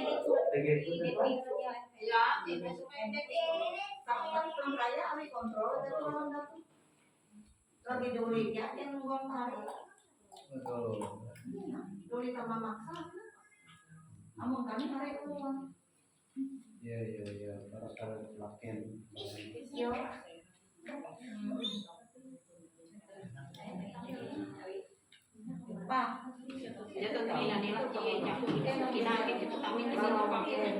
Ya, lagi duri ya yang nungguan hari. Duri sama maksa. Among kami hari uang. Iya, para laken. Yo. Pak, dia tuh nila kinakit itu kami di sini pakai.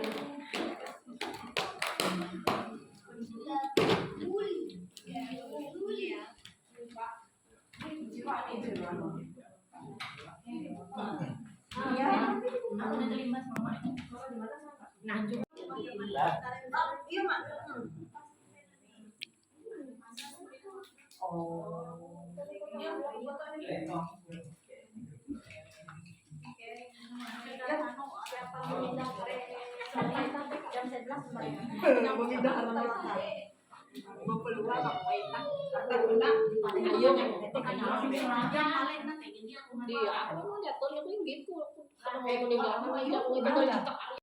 Iya, aku udah terima sama nah juga. Iya mak.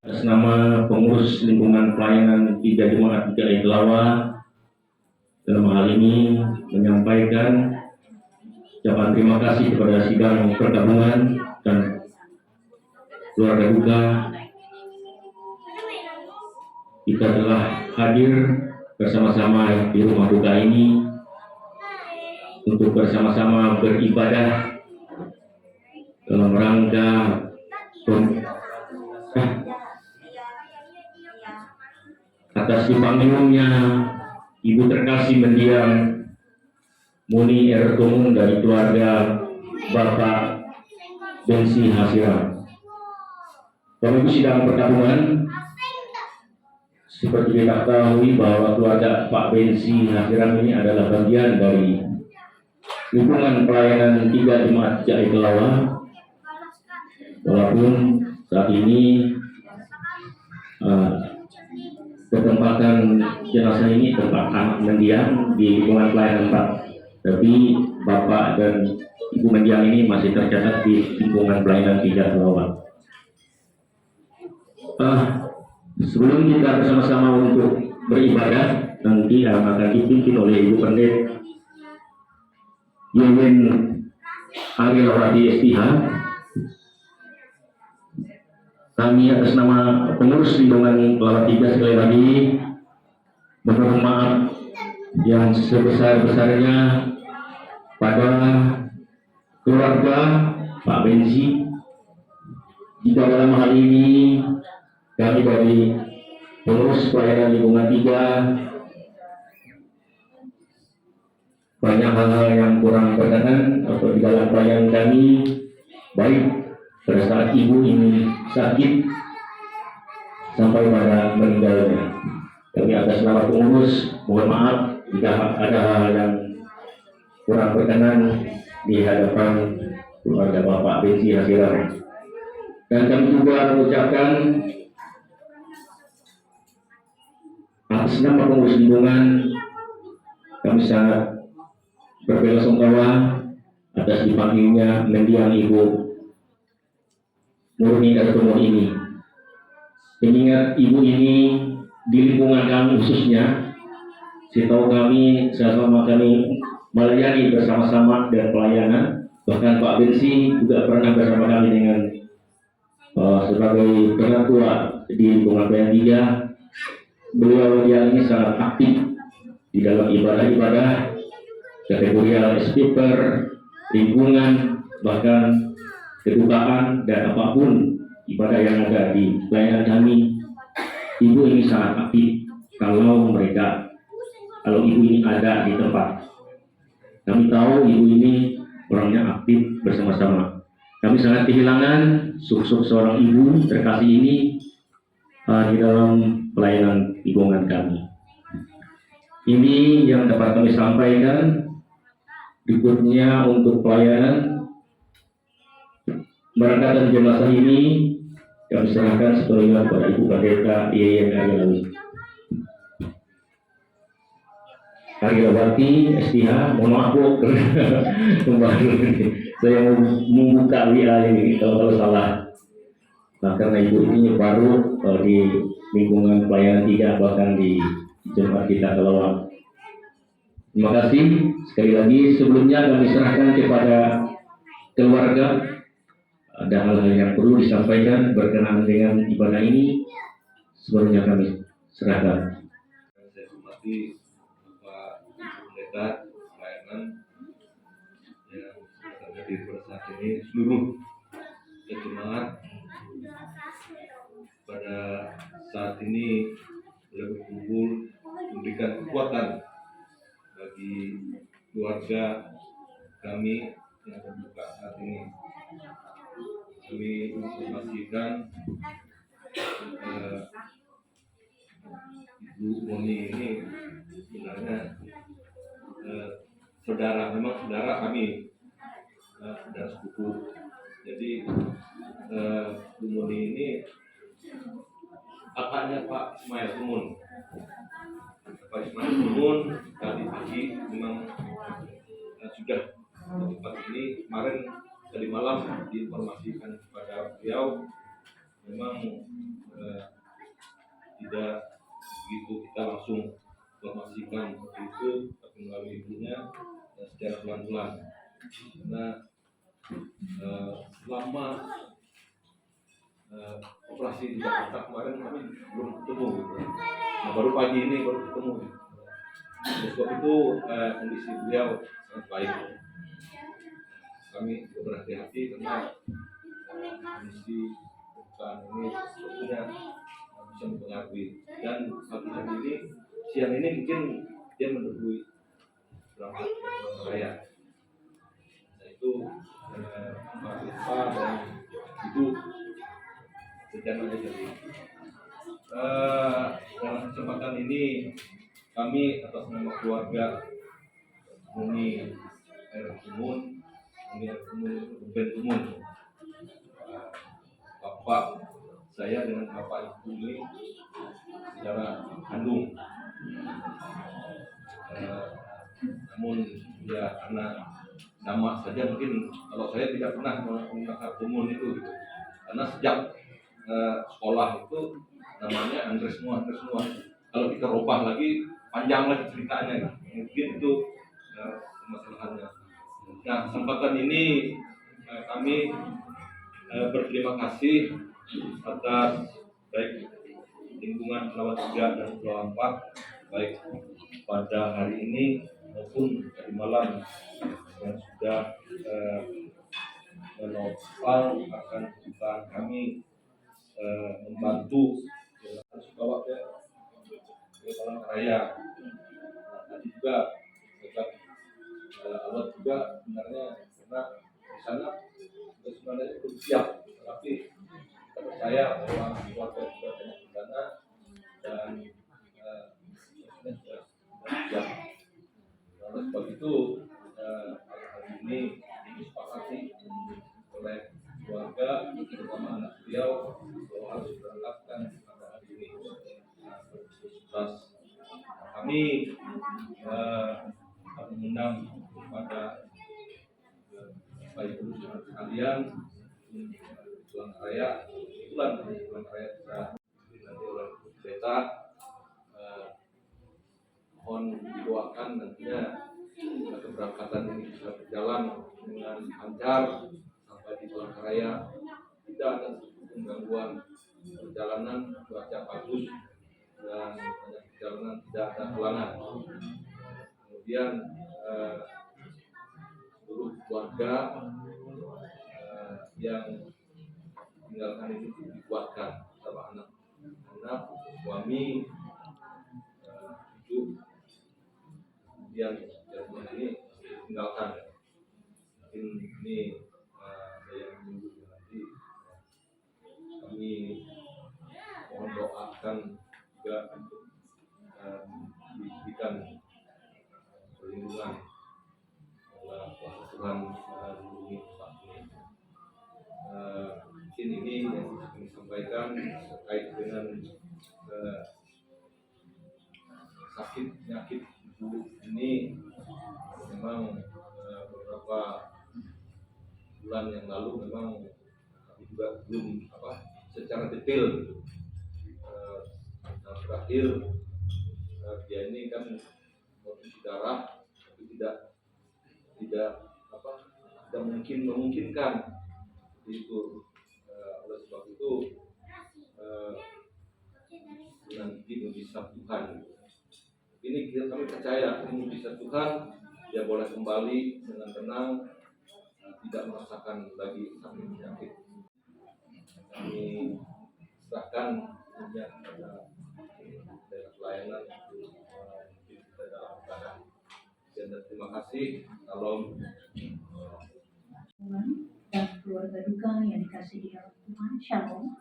Atas nama pengurus lingkungan pelayanan 3 Jemaat GKI Kelawa, dalam hal ini menyampaikan ucapan terima kasih kepada sidang pergabungan dan keluarga duka. Kita telah hadir bersama-sama di rumah duka ini untuk bersama-sama beribadah dalam rangka atas dipanggilnya Ibu terkasih mendiang Muni Ertumung dari keluarga Bapak Bensi Hasiran. Bapak Ibu sidang pergabungan, seperti kita ketahui bahwa keluarga Pak Bensi Hasiran ini adalah bagian dari lingkungan pelayanan 3 Jemaat GKI Kelawa. Walaupun saat ini ketempatan jenazah ini tempat anak mendiang di lingkungan pelayanan 4, tapi Bapak dan Ibu mendiang ini masih tercatat di lingkungan pelayanan 3 Kelawa. Sebelum kita bersama-sama untuk beribadah, nanti akan dipimpin oleh Ibu Pendeta Yewen Arilawati STH. Kami atas nama pengurus lingkungan Kelawa 3 sekali lagi mohon maaf yang sebesar-besarnya pada keluarga Pak Bensi. Jika dalam hal ini kami dari pengurus pelayanan lingkungan 3 banyak hal-hal yang kurang berkenan atau di dalam pelayanan kami, baik pada saat ibu ini sakit sampai pada meninggalnya. Kami atas nama pengurus mohon maaf jika ada hal yang kurang berkenan di hadapan keluarga Bapak Bensi Hasiran. Dan kami juga mengucapkan atas nama pengurus lingkungan, kami sangat berbelasungkawa atas dipanggilnya mendiang Ibu Murni Ertumung ini. Mengingat ibu ini di lingkungan kami khususnya, setahu kami selama kami melayani bersama-sama dan pelayanan, bahkan Pak Bensi juga pernah bersama kami dengan sebagai penatua di lingkungan pelayanan 3. Beliau yang ini sangat aktif di dalam ibadah-ibadah kategorial speaker, lingkungan, bahkan kedukaan dan apapun ibadah yang ada di pelayanan kami. Ibu ini sangat aktif. Kalau ibu ini ada di tempat, kami tahu ibu ini orangnya aktif bersama-sama. Kami sangat kehilangan sosok seorang ibu terkasih ini di dalam pelayanan lingkungan kami. Ini yang dapat kami sampaikan. Berikutnya untuk pelayanan berangkatan jenazah ini kami serahkan sepenuhnya kepada Ibu Pendeta Yeyen Arilawati STH. Mohon maaf Bu, saya mau membuka WA ini kalau salah. Nah, karena ibu ini baru di lingkungan pelayanan 3 bahkan di jemaat kita Kelawang. Terima kasih sekali lagi. Sebelumnya kami serahkan kepada keluarga, ada hal-hal yang perlu disampaikan berkenaan dengan ibadah ini. Sebelumnya kami serahkan. Saya hormati Bapak Pendeta pelayanan yang terjadi pada saat ini, seluruh jemaat pada saat ini sudah berkumpul memberikan kekuatan bagi keluarga kami yang terbuka saat ini. Kami informasikan Ibu Moni ini sebenarnya memang saudara kami, saudara sepupu. Jadi Bu Moni ini kakaknya Pak Ismail Tumun. Pak Ismail Tumun tadi pagi memang sudah di tempat ini. Kemarin tadi malam diinformasikan kepada beliau, memang tidak begitu kita langsung informasikan seperti itu, tapi melalui ibunya secara pelan-pelan. Karena selama operasi di Jakarta kemarin kami belum ketemu gitu. Nah, baru pagi ini baru ketemu gitu. Oleh sebab itu kondisi beliau sangat baik. Kami juga berhati-hati karena kondisi bukan ini sebetulnya bisa mempengaruhi. Dan pagi hari ini, siang ini mungkin dia menunggu berangkat raya. Nah itu Mbak Rispa dan Ibu rencananya jadi. Dalam kesempatan ini kami atas nama keluarga Muni Air Tumun, Ben Tumun, Bapak saya dengan Bapak Ibu ini secara kandung. Namun ya karena nama saja mungkin kalau saya tidak pernah menggunakan Tumun itu gitu. Karena sejak sekolah itu namanya Andres semua. Kalau kita rubah lagi panjang lagi ceritanya, mungkin itu masalahnya. Nah, kesempatan ini kami berterima kasih atas baik lingkungan Kelawang 3 dan Kelawang 4, baik pada hari ini maupun tadi malam yang sudah menopang akan kebutuhan kami membantu bawa ke Palangkaraya. Tadi juga dekat awal juga sebenarnya karena di sana sebenarnya belum siap, tapi kita percaya bahwa keluarga juga banyak di sana dan sudah siap. Oleh sebab itu hari ini disepakati oleh keluarga bersama anak beliau bahwa harus berangkatkan pada hari ini. Kami mengundang kepada baik ibu sekalian Palangkaraya, Palangkaraya sudah dilantik oleh pendeta. Mohon didoakan nantinya keberangkatan ini bisa berjalan dengan lancar sampai di Palangkaraya, tidak ada gangguan perjalanan, cuaca bagus dan banyak perjalanan tidak ada halangan. Kemudian seluruh keluarga yang tinggalkan itu dikuatkan, sama anak, suami, cucu, kemudian rumah ini tinggalkan. Mungkin ini saya menunggu nanti kami mohon doakan juga untuk diberikan perlindungan oleh Tuhan melindungi tempat ini. Mungkin ini yang bisa kami sampaikan terkait dengan sakit penyakit ibu ini. Memang beberapa bulan yang lalu memang kami juga belum secara detail gitu. terakhir dia ini kan kondisi darah tapi tidak memungkinkan itu. Oleh sebab itu nanti mujizat Tuhan. Ini kami percaya ini mujizat Tuhan, dia boleh kembali dengan tenang, tidak merasakan lagi sakit penyakit. Kami serahkan kepada pelayanan kita dalam keadaan. Dan terima kasih. Salam. Dan keluarga duka yang dikasih di dalam Tuhan. Shalom.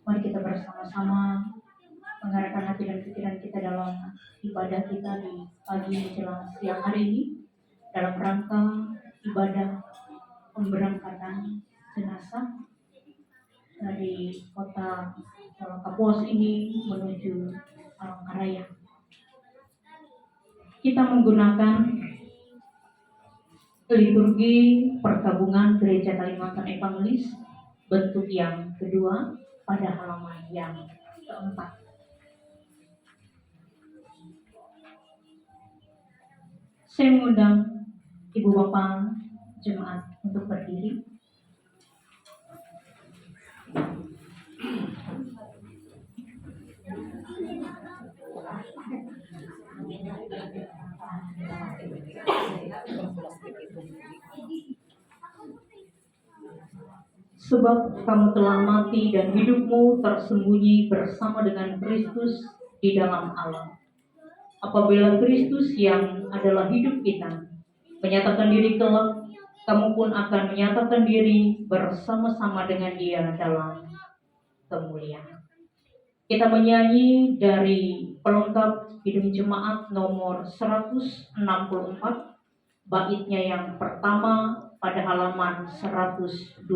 Mari kita bersama-sama mengarahkan hati dan pikiran kita dalam ibadah kita di pagi menjelang siang hari ini dalam rangka ibadah pemberangkatan jenazah dari kota Kapuas ini menuju Palangkaraya. Kita menggunakan liturgi perkabungan Gereja Kalimantan Evangelis bentuk yang kedua pada halaman yang keempat. Saya mengundang Ibu Bapak Jemaat untuk berdiri. Sebab kamu telah mati dan hidupmu tersembunyi bersama dengan Kristus di dalam Allah. Apabila Kristus yang adalah hidup kita menyatakan diri kelak, kamu pun akan menyatakan diri bersama-sama dengan Dia dalam kemuliaan. Kita menyanyi dari pelengkap Kidung Jemaat nomor 164, baitnya yang pertama pada halaman 129.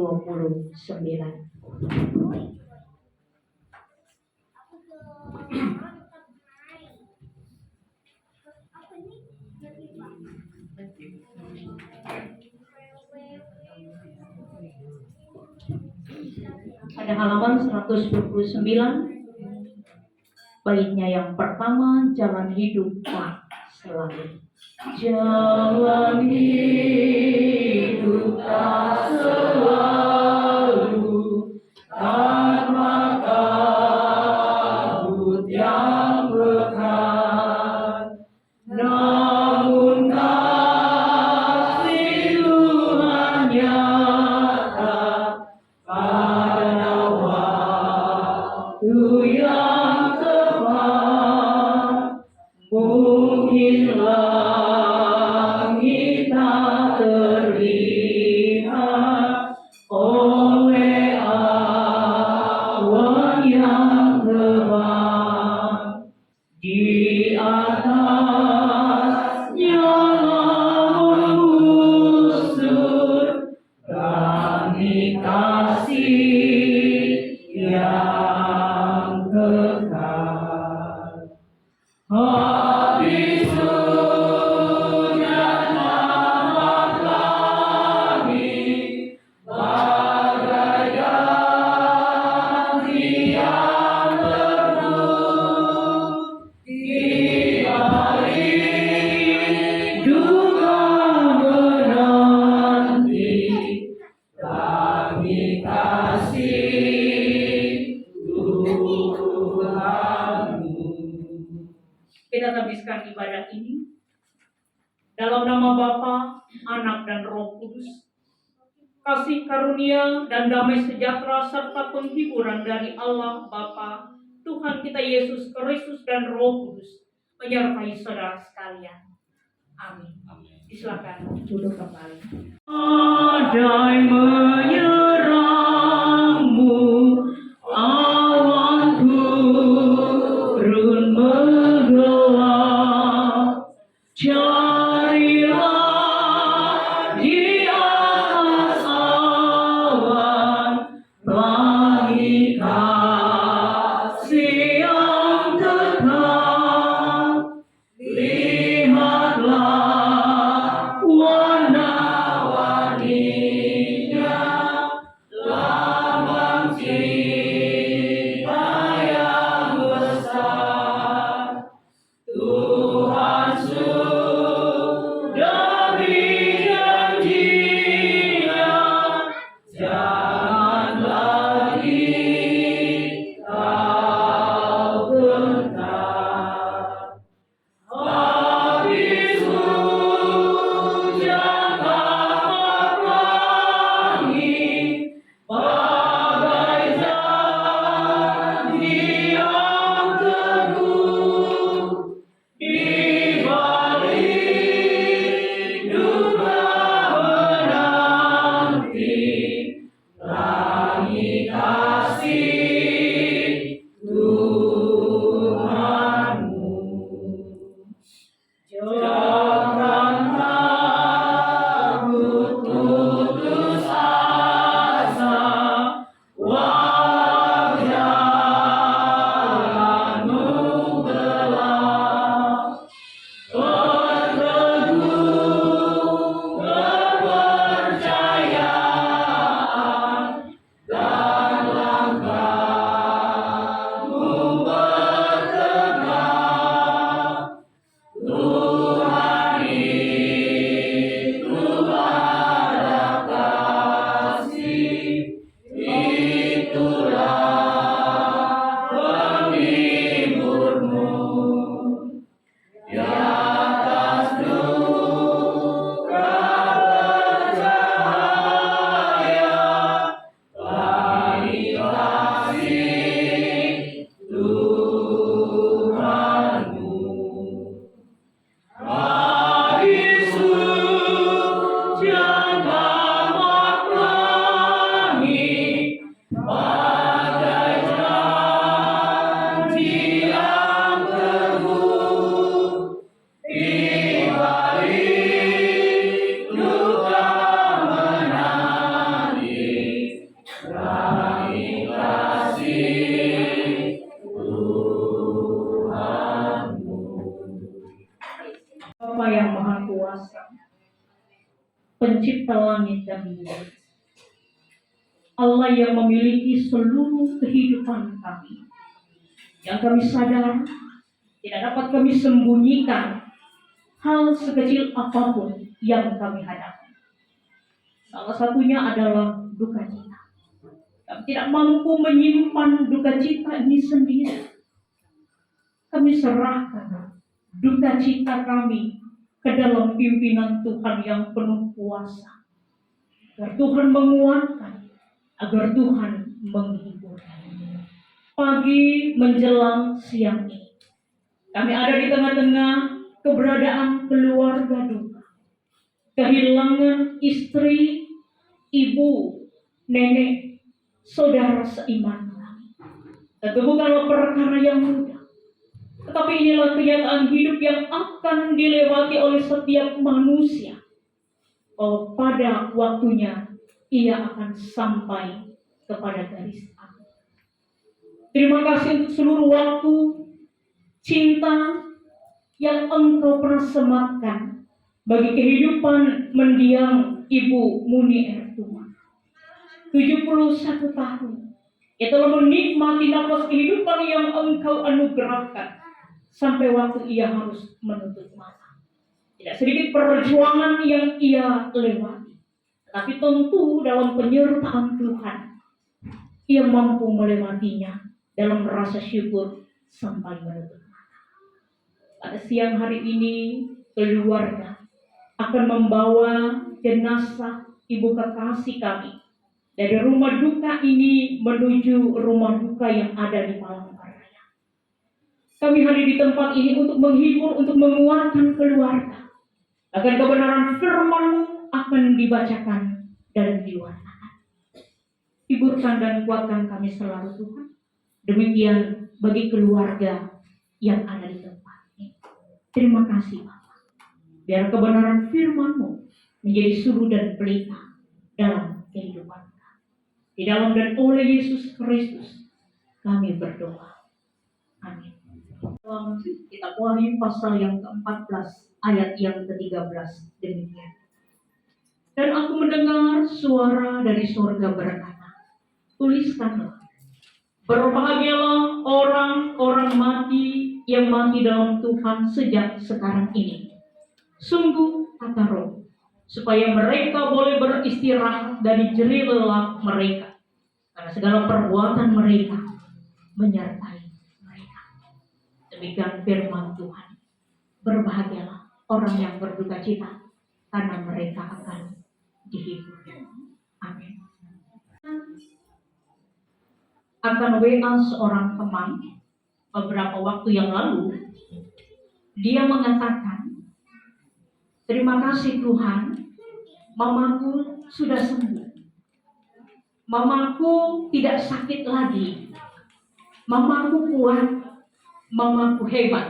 Pada halaman 129, baitnya yang pertama, jalan hidup tak selalu. Jalan hidup tak selalu tanpa kabut yang lekat, namun kasih Tuhan nyata pada waktu yang tepat. Mungkin langit tak terlihat oleh awan yang tebal, di atasnya mengusur langit kasih yang kekal. Habis hujan amat langit, bagai ganti yang teduh, di hari duka menanti, langit kasih Tuhanmu. Kita habiskan ibadah ini dalam nama Bapa, Anak, dan Roh Kudus. Kasih karunia dan damai sejahtera serta penghiburan dari Allah Bapa, Tuhan kita Yesus Kristus, dan Roh Kudus menyertai saudara sekalian. Amin. Silakan duduk kembali. Badai menyerangmu, awan turun menggelap, carilah di atas awan langit kasih yang kekal. Lihatlah warna-warninya, lambang cinta yang Bapa yang Maha Kuasa, Pencipta langit dan bumi, Allah yang memiliki seluruh kehidupan kami, yang kami sadar tidak dapat kami sembunyikan hal sekecil apapun yang kami hadapi. Salah satunya adalah duka cita. Kami tidak mampu menyimpan duka cita ini sendiri. Kami serahkan duka cita kami ke dalam pimpinan Tuhan yang penuh kuasa. Agar Tuhan menguatkan, agar Tuhan menghibur. Pagi menjelang siang ini, kami ada di tengah-tengah keberadaan keluarga duka. Kehilangan istri, ibu, nenek, saudara seiman kami. Tentu bukanlah perkara yang mudah. Tetapi inilah kenyataan hidup yang akan dilewati oleh setiap manusia. Bahwa pada waktunya ia akan sampai kepada garis akhir. Terima kasih untuk seluruh waktu, cinta yang Engkau pernah sematkan bagi kehidupan mendiang Ibu Muni Ertuma. 71 tahun. Ia telah menikmati nafas kehidupan yang Engkau anugerahkan. Sampai waktu ia harus menutup mata. Tidak sedikit perjuangan yang ia lewati. Tapi tentu dalam penyertaan Tuhan, ia mampu melewatinya dalam rasa syukur sampai menutup mata. Pada siang hari ini, keluarga akan membawa jenazah ibu kekasih kami dari rumah duka ini menuju rumah duka yang ada di Palangkaraya. Kami hadir di tempat ini untuk menghibur, untuk menguatkan keluarga. Agar kebenaran firman-Mu akan dibacakan dan diwartakan. Hiburkan dan kuatkan kami selalu Tuhan. Demikian bagi keluarga yang ada di tempat ini. Terima kasih Bapa. Biar kebenaran firman-Mu menjadi suluh dan pelita dalam kehidupan kami. Di dalam dan oleh Yesus Kristus kami berdoa. Amin. Dalam kitab Wahyu pasal yang ke-14 ayat yang ke-13 demikian. Dan aku mendengar suara dari surga berkata, tuliskanlah, berbahagialah orang-orang mati yang mati dalam Tuhan sejak sekarang ini. Sungguh kata Roh, supaya mereka boleh beristirahat dari jerih lelah mereka, karena segala perbuatan mereka menyertai. Demikian firman Tuhan. Berbahagialah orang yang berduka cita, karena mereka akan dihibur. Amin. Akan WA seorang teman beberapa waktu yang lalu, dia mengatakan, terima kasih Tuhan, mamaku sudah sembuh. Mamaku tidak sakit lagi. Mamaku kuat. Mamaku hebat.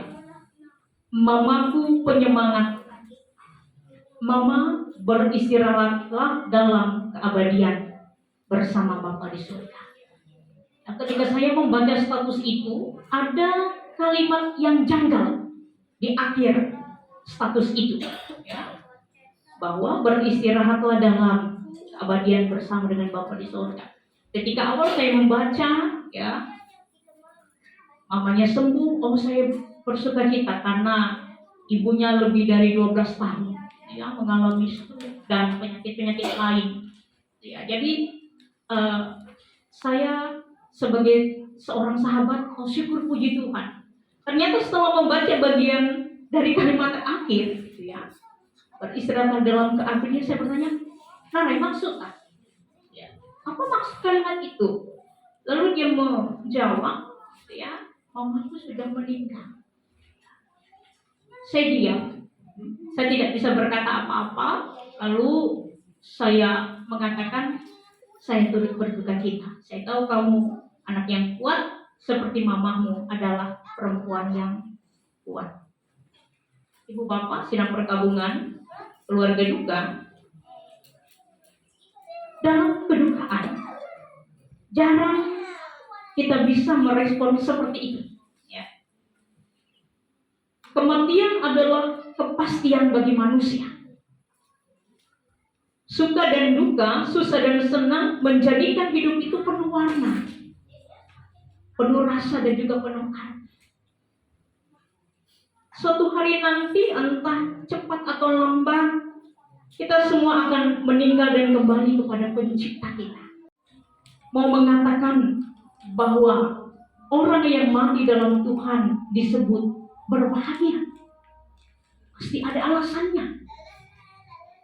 mamaku penyemangat. Mama, beristirahatlah dalam keabadian bersama Bapa di surga. Nah, ketika saya membaca status itu, ada kalimat yang janggal di akhir status itu, ya, bahwa beristirahatlah dalam keabadian bersama dengan Bapa di surga. Ketika awal saya membaca, ya, mamanya sembuh, oh saya bersukacita karena ibunya lebih dari 12 tahun, ya, mengalami stroke dan penyakit-penyakit lain. Ya, jadi saya sebagai seorang sahabat, oh syukur puji Tuhan. Ternyata setelah membaca bagian dari kalimat akhir, ya, beristirahat dalam keabadian, saya bertanya, Narai maksud apa? Ya, apa maksud kalimat itu? Lalu dia menjawab, ya, mamaku sudah meninggal. Saya diam, saya tidak bisa berkata apa-apa. Lalu saya mengatakan, saya turut berduka cita. Saya tahu kamu anak yang kuat, seperti mamamu adalah perempuan yang kuat. Ibu bapak sidang perkabungan, keluarga duka, dalam kedukaan jarang kita bisa merespon seperti itu, ya. Kematian adalah kepastian bagi manusia. Suka dan duka, susah dan senang menjadikan hidup itu penuh warna, penuh rasa dan juga penuh arti. Suatu hari nanti, entah cepat atau lambat, kita semua akan meninggal dan kembali kepada pencipta kita. Mau mengatakan bahwa orang yang mati dalam Tuhan disebut berbahagia, pasti ada alasannya.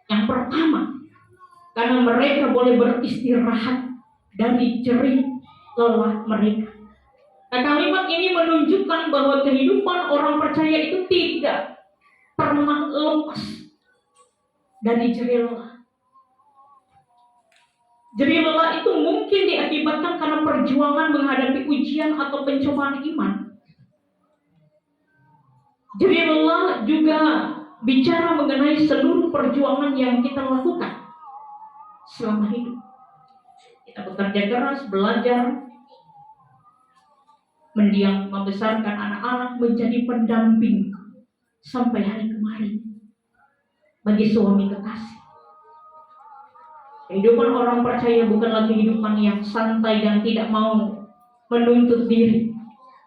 Yang pertama, karena mereka boleh beristirahat dari jerih lelah mereka. Nah, kalimat ini menunjukkan bahwa kehidupan orang percaya itu tidak pernah lepas dari jerih lelah. Jerih lelah itu mungkin diakibatkan karena perjuangan menghadapi ujian atau pencobaan iman. Jerih lelah juga bicara mengenai seluruh perjuangan yang kita lakukan selama hidup. Kita bekerja keras, belajar, mendiang, membesarkan anak-anak, menjadi pendamping sampai hari kemarin bagi suami kekasih. Kehidupan orang percaya bukanlah kehidupan yang santai dan tidak mau menuntut diri,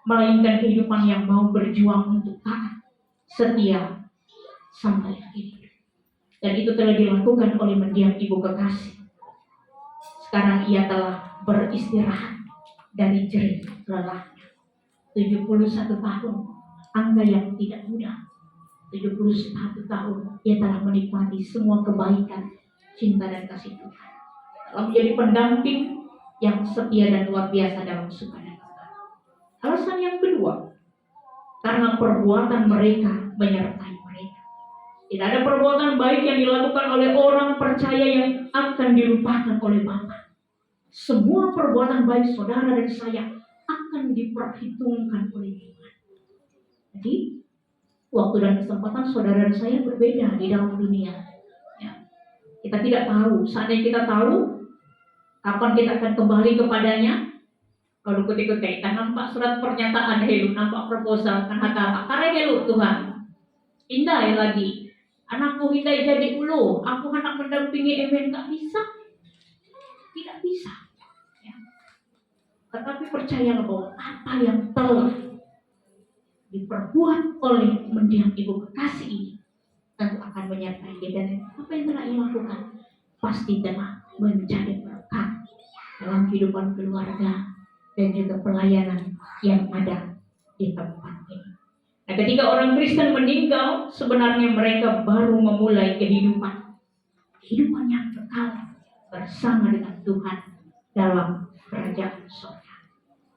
melainkan kehidupan yang mau berjuang untuk taat, setia sampai akhir. Dan itu telah dilakukan oleh mendiang ibu kekasih. Sekarang ia telah beristirahat dari jerih lelahnya. 71 tahun, angka yang tidak mudah. 71 tahun, ia telah menikmati semua kebaikan, cinta dan kasih Tuhan. Telah menjadi pendamping yang setia dan luar biasa dalam suka dan duka. Alasan yang kedua, karena perbuatan mereka menyertai mereka. Tidak ada perbuatan baik yang dilakukan oleh orang percaya yang akan dilupakan oleh Bapa. Semua perbuatan baik saudara dan saya akan diperhitungkan oleh Tuhan. Jadi, waktu dan kesempatan saudara dan saya berbeda di dalam dunia. Ya. Kita tidak tahu. Seandainya kita tahu kapan kita akan kembali kepadanya, kalau ketika kita nampak surat pernyataan helu, nampak proposal, kan kata karena helu Tuhan, indah ya lagi. Anakku hindai jadi ulu, aku hendak mendampingi Emen, tak bisa, tidak bisa. Ya. Tetapi percayalah bahwa apa yang telah diperbuat oleh mendiang ibu kekasih ini tentu akan menyertai dia, dan apa yang telah ia lakukan pasti telah menjadi berkat dalam kehidupan keluarga dan juga pelayanan yang ada di tempat ini. Nah, ketika orang Kristen meninggal, sebenarnya mereka baru memulai kehidupan yang kekal bersama dengan Tuhan dalam kerajaan surga.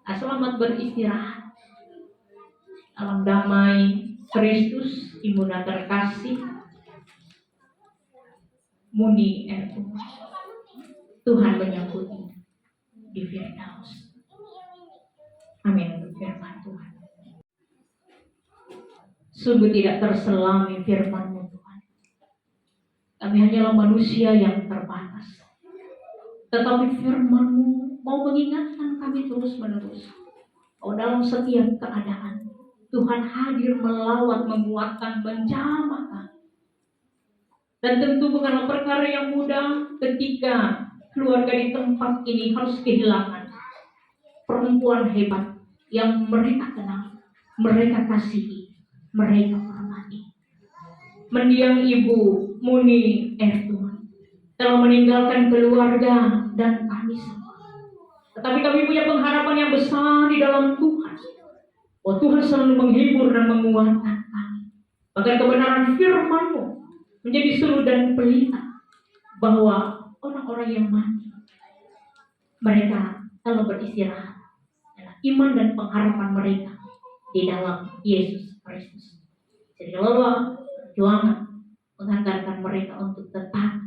Nah, selamat beristirahat dalam damai Kristus, Ibunda terkasih, Muni Erku. Tuhan menyambutmu di Firdaus. Amin. Untuk firman Tuhan. Sungguh tidak terselami firman-Mu Tuhan. Kami hanyalah manusia yang terbatas. Tetapi firman-Mu mau mengingatkan kami terus-menerus bahwa dalam setiap keadaan Tuhan hadir melawat, menguatkan, menjamah kami. Dan tentu bukanlah perkara yang mudah ketika keluarga di tempat ini harus kehilangan perempuan hebat yang mereka kenal, mereka kasihi, mereka hormati. Mendiang Ibu Muni Tuhan telah meninggalkan keluarga dan kami semua. Tetapi kami punya pengharapan yang besar di dalam Tuhan. Oh, Tuhan selalu menghibur dan menguatkan kami. Bahkan kebenaran firman-Mu menjadi suluh dan pelita bahwa orang-orang yang mati, mereka telah beristirahat. Iman dan pengharapan mereka di dalam Yesus Kristus. Jadi lelah, perjuangan menghantarkan mereka untuk tetap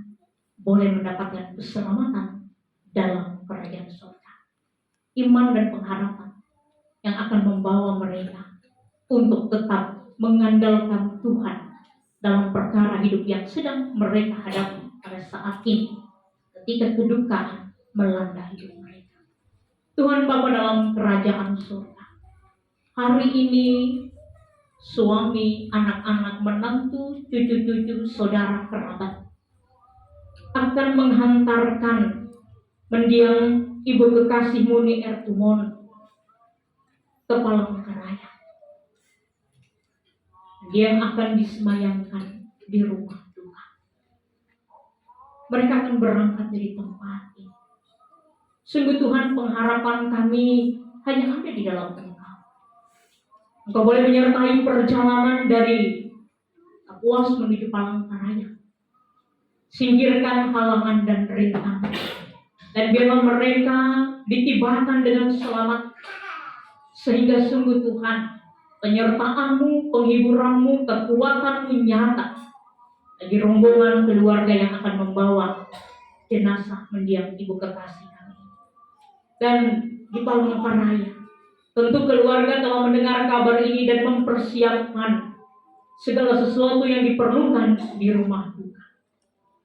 boleh mendapatkan keselamatan dalam kerajaan surga. Iman dan pengharapan yang akan membawa mereka untuk tetap mengandalkan Tuhan dalam perkara hidup yang sedang mereka hadapi pada saat ini ketika kedukaan melanda hidup mereka. Tuhan Bapa dalam kerajaan surga, hari ini suami, anak-anak, menantu, cucu-cucu, saudara, kerabat akan menghantarkan mendiang Ibu Kekasih Muni Ertumon ke Palangkaraya. Dia akan disemayamkan di rumah duka. Mereka akan berangkat dari tempat ini. Sungguh Tuhan, pengharapan kami hanya ada di dalam Engkau. Engkau boleh menyertai perjalanan dari Kapuas menuju Palangkaraya. Singkirkan halangan dan rintangan. Dan biarlah mereka ditibakan dengan selamat. Sehingga sungguh Tuhan, penyertaan-Mu, penghiburan-Mu, kekuatan-Mu nyata bagi rombongan keluarga yang akan membawa jenazah mendiang Ibu Kekasih kami. Dan di Palangkaraya, tentu keluarga telah mendengar kabar ini dan mempersiapkan segala sesuatu yang diperlukan di rumah duka.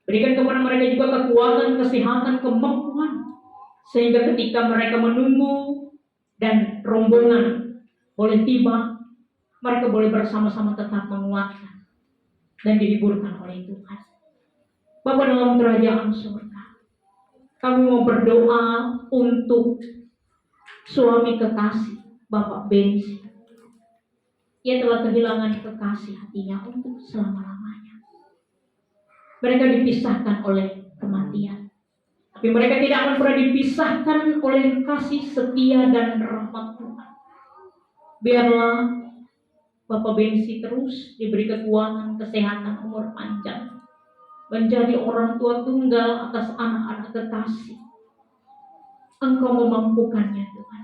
Berikan kepada mereka juga kekuatan, kesehatan, kemampuan, sehingga ketika mereka menunggu dan rombongan boleh tiba, mereka boleh bersama-sama tetap menguatkan dan dihiburkan oleh Tuhan. Bapa dalam kerajaan surga, kami mau berdoa untuk suami kekasih Bapak Bensi. Ia telah kehilangan kekasih hatinya untuk selama-lamanya. Mereka dipisahkan oleh kematian, tapi mereka tidak akan pernah dipisahkan oleh kasih setia dan rahmat Tuhan. Biarlah Bapak Bensi terus diberi kekuatan, kesehatan, umur panjang, menjadi orang tua tunggal atas anak-anak kekasih. Engkau memampukannya Tuhan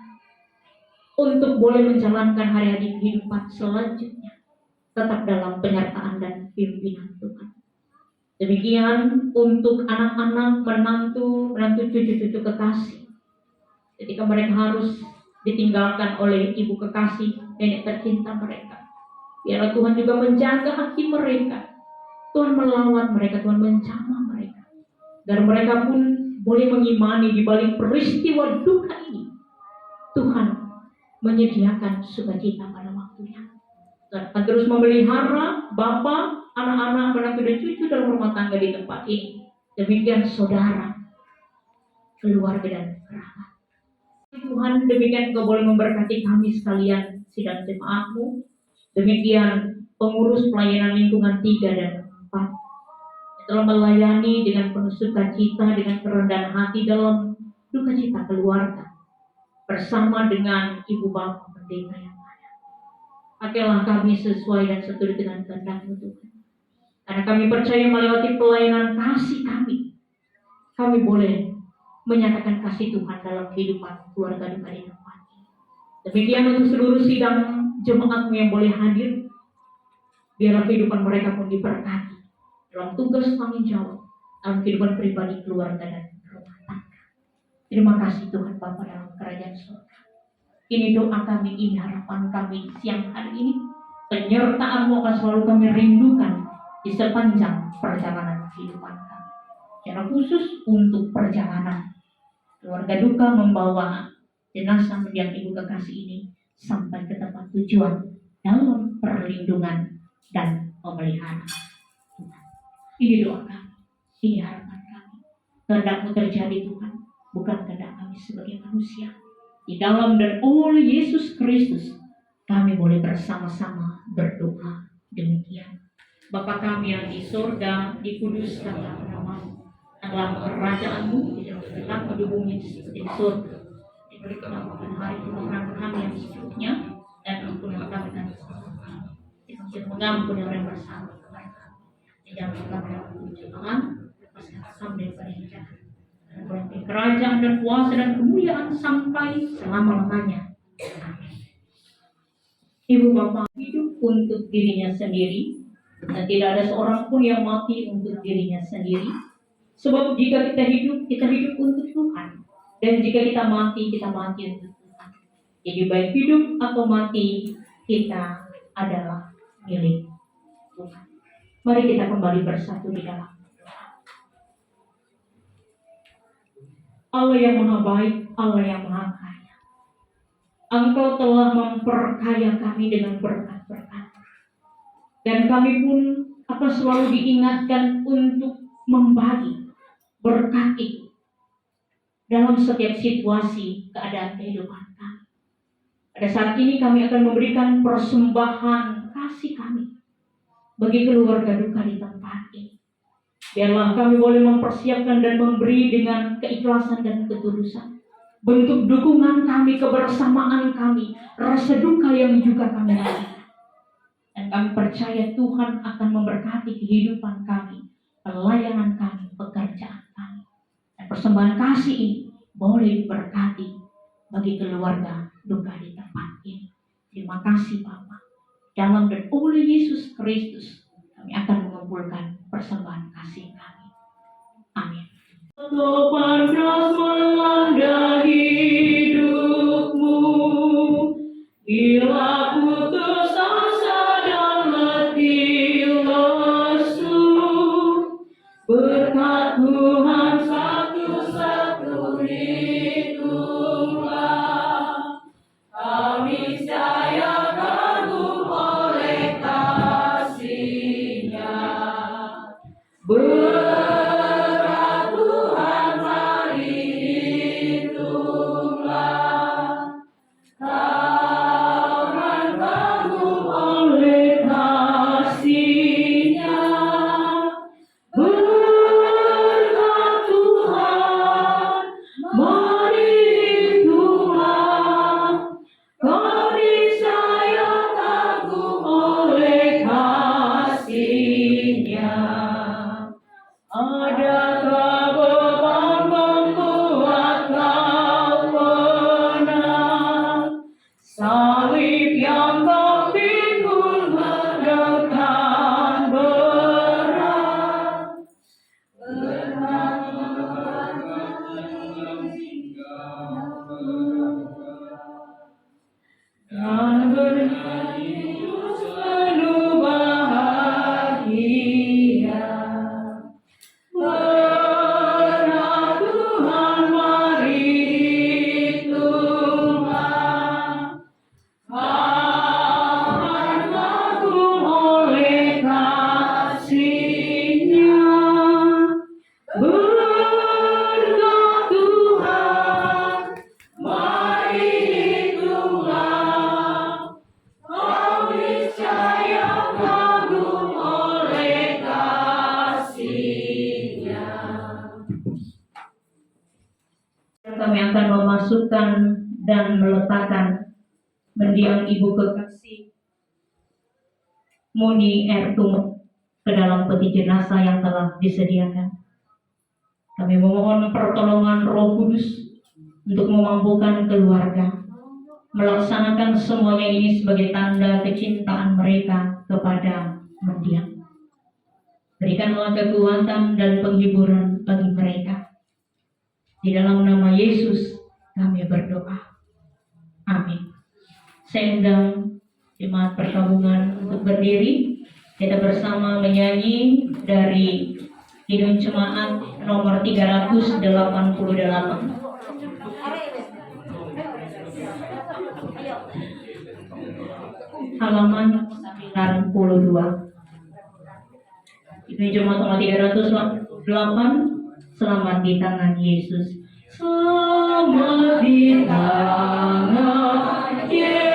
untuk boleh menjalankan hari-hari kehidupan selanjutnya tetap dalam penyertaan dan pimpinan Tuhan. Demikian untuk anak-anak, menantu, cucu-cucu kekasih. Ketika mereka harus ditinggalkan oleh ibu kekasih, nenek tercinta mereka, biarlah Tuhan juga menjaga hati mereka. Tuhan melawat mereka, Tuhan menjamah mereka. Dan mereka pun boleh mengimani di balik peristiwa duka ini, Tuhan menyediakan sukacita pada waktunya. Dan akan terus memelihara bapa, anak-anak, menantu dan cucu dalam rumah tangga di tempat ini. Demikian saudara, keluarga dan kerabat. Tuhan, demikian Kau boleh memberkati kami sekalian sidang jemaat-Mu. Demikian pengurus pelayanan lingkungan 3 dan 4 telah melayani dengan penuh sukacita, dengan kerendahan hati dalam duka cita keluarga bersama dengan Ibu Bapak Pendeta yang ada. Pakailah kami sesuai dan seturut dengan kehendak-Mu Tuhan. Karena kami percaya melewati pelayanan kasih kami boleh menyatakan kasih Tuhan dalam kehidupan keluarga duka di tempat ini. Demikian untuk seluruh sidang jemaat-Mu yang boleh hadir, biarlah kehidupan mereka pun diberkati dalam tugas tanggung jawab dalam kehidupan pribadi, keluarga dan rumah tangga. Terima kasih Tuhan Bapa dalam kerajaan surga. Ini doa kami, ini harapan kami siang hari ini. Penyertaan-Mu akan selalu kami rindukan di sepanjang perjalanan kehidupan kami. Secara khusus untuk perjalanan keluarga duka membawa jenazah mendiang ibu kekasih ini sampai ke tempat tujuan dalam perlindungan dan pemeliharaan Tuhan. Ini doa kami, ini harapan kami. Kehendak-Mu terjadi Tuhan, bukan kehendak kami sebagai manusia. Di dalam dan oleh Yesus Kristus kami boleh bersama-sama berdoa demikian. Bapa kami yang di surga, dikuduskanlah nama-Mu. Dalam kerajaan-Mu, di dalam segala bumi seperti di surga. Diberikan makan hari kemenangan kami yang secukupnya, dan ampunilah kami dan kesalahan kami. Kita mengampuni orang yang bersalah kepada kami. Jangan kami dalam pencobaan, lepaskan kami daripada yang jahat. Dan berhenti kerajaan dan kuasa dan kemuliaan sampai selama-lamanya. Amin. Ibu bapa hidup untuk dirinya sendiri, dan tidak ada seorang pun yang mati untuk dirinya sendiri. Sebab jika kita hidup untuk Tuhan, dan jika kita mati untuk Tuhan. Jadi baik hidup atau mati, kita adalah milik Tuhan. Mari kita kembali bersatu di dalam Allah yang maha baik, Allah yang maha kaya. Engkau telah memperkaya kami dengan berkat-berkat. Dan kami pun akan selalu diingatkan untuk membagi berkat itu dalam setiap situasi keadaan kehidupan kami. Pada saat ini kami akan memberikan persembahan kasih kami bagi keluarga duka di tempat ini. Biarlah kami boleh mempersiapkan dan memberi dengan keikhlasan dan ketulusan. Bentuk dukungan kami, kebersamaan kami, rasa duka yang juga kami rasakan. Dan kami percaya Tuhan akan memberkati kehidupan kami, pelayanan kami, pekerjaan kami. Dan persembahan kasih ini boleh diberkati bagi keluarga duka di tempat ini. Terima kasih Bapa. Dalam dan oleh Yesus Kristus kami akan mengumpulkan persembahan kasih kami. Amin. Sopan keras melanda hidupmu, bila putus asa dan letih lesu, berkat Tuhan satu-satu itulah kami saya kagum oleh kasih-Nya. Berkat Tuhan mari hitunglah, akan kagum oleh kasih-Nya. Berkat Tuhan mari hitunglah, kami saya kagum oleh kasih-Nya. Adakah beban membuat kau penat? Salib yang kau pikul bagaikan berat. Berat dan bernyanyi penuh bahagia. Berkat Tuhan mari hitunglah, akan kagum oleh kasih-Nya. Berkat Tuhan mari hitunglah, kami saya kagum oleh kasih-Nya. Kami akan memasukkan dan meletakkan mendiang ibu kekasih Muni Ertung ke dalam peti jenazah yang telah disediakan. Kami memohon pertolongan Roh Kudus untuk memampukan keluarga melaksanakan semuanya ini sebagai tanda kecintaan mereka kepada mendiang. Berikanlah kekuatan dan penghiburan bagi mereka. Di dalam nama Yesus kami berdoa. Amin. Saya undang Jemaat perkabungan untuk berdiri, kita bersama menyanyi dari Kidung Jemaat nomor 388. Halaman 92. Kidung Jemaat nomor 388, selamat di tangan Yesus. Selamat di tangan Yesus.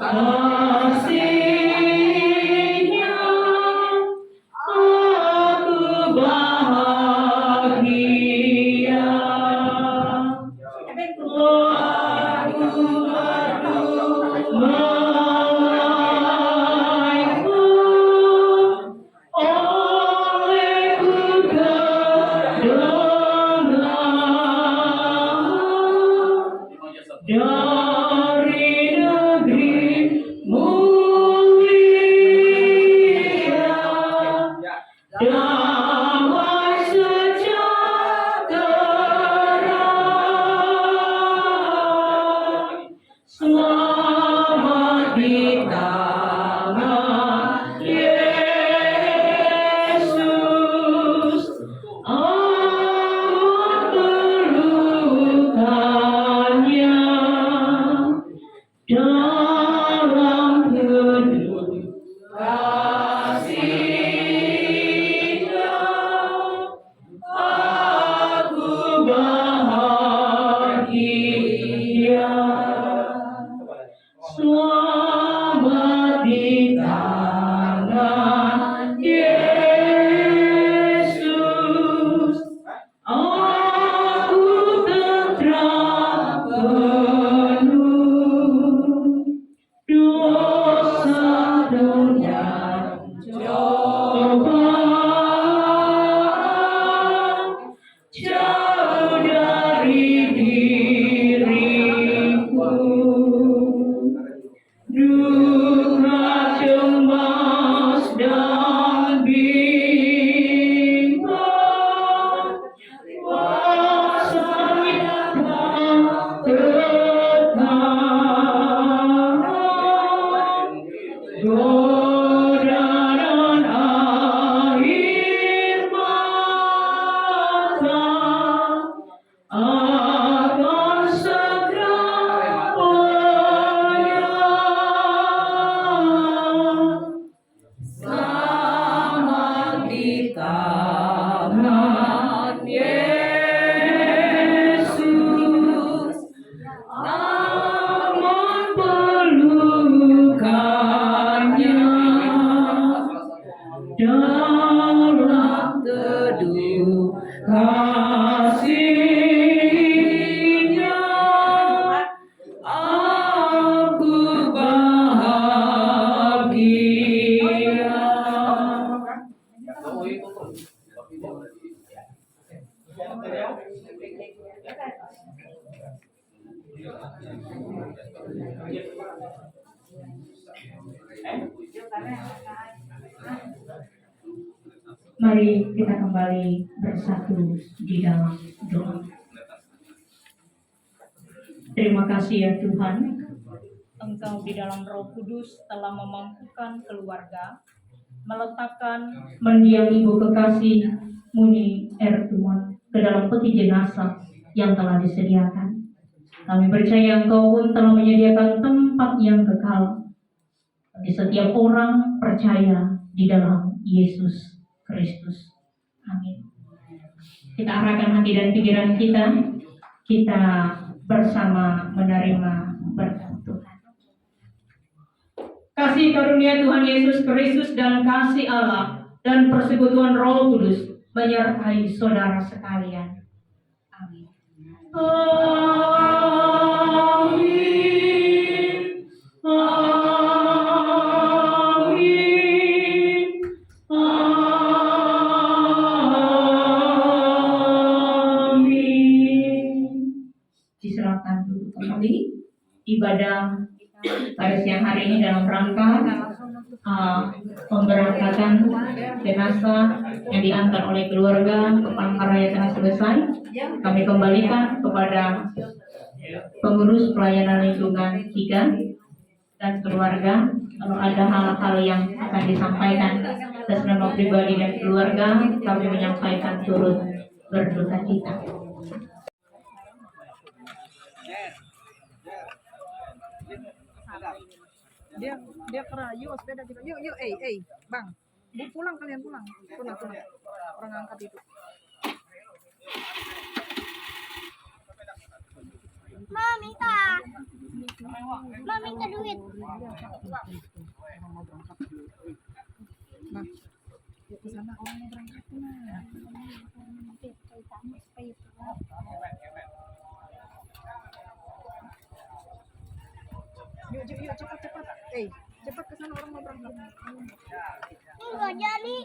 Dalam kasih-Nya aku bahagia. Aku malaikat olehku terdengar dari negeri mulia, damai sejahtera, selamat di tangan Yesus. Amat pelukannya dalam penuh kasih-Nya aku bahagia. Selamat di tangan Yesus, aku tentram penuh, dosa dunia cobaan jauh dari diriku. Duka, cemas, dan bimbang, kuasa-Nya tertahan, godaan air mata akan segera lenyap. Selamat di tangan Yesus, aman pelukannya dalam teduh kasih-Nya aku bahagia. Mari kita kembali bersatu di dalam doa. Terima kasih ya Tuhan, Engkau di dalam Roh Kudus telah memampukan keluarga meletakkan mendiang ibu kekasih Muni Ertuan ke dalam peti jenazah yang telah disediakan. Kami percaya Engkau pun telah menyediakan tempat yang kekal bagi setiap orang percaya di dalam Yesus Kristus. Amin. Kita arahkan hati dan pikiran kita bersama menerima berkat Tuhan. Kasih karunia Tuhan Yesus Kristus dan kasih Allah dan persekutuan Roh Kudus menyertai saudara sekalian. Amin. Amin. Amin. Amin. Silakan dulu kembali ibadah pada siang hari ini dalam rangka pemberangkatan jenazah yang diantar oleh keluarga ke Palangkaraya telah selesai. Kami kembalikan kepada pengurus pelayanan lingkungan 3 dan keluarga. Kalau ada hal-hal yang akan disampaikan atas nama pribadi dan keluarga, kami menyampaikan turut berduka cita. Dia kerayu sepeda juga. Yuk, bang, pulang kalian pulang, orang angkat itu. Ma minta duit. Nah, yuk ke sana orang mau berangkat nah. Yuk cepat. Cepat ke sana orang mau berangkat. Enggak jadi.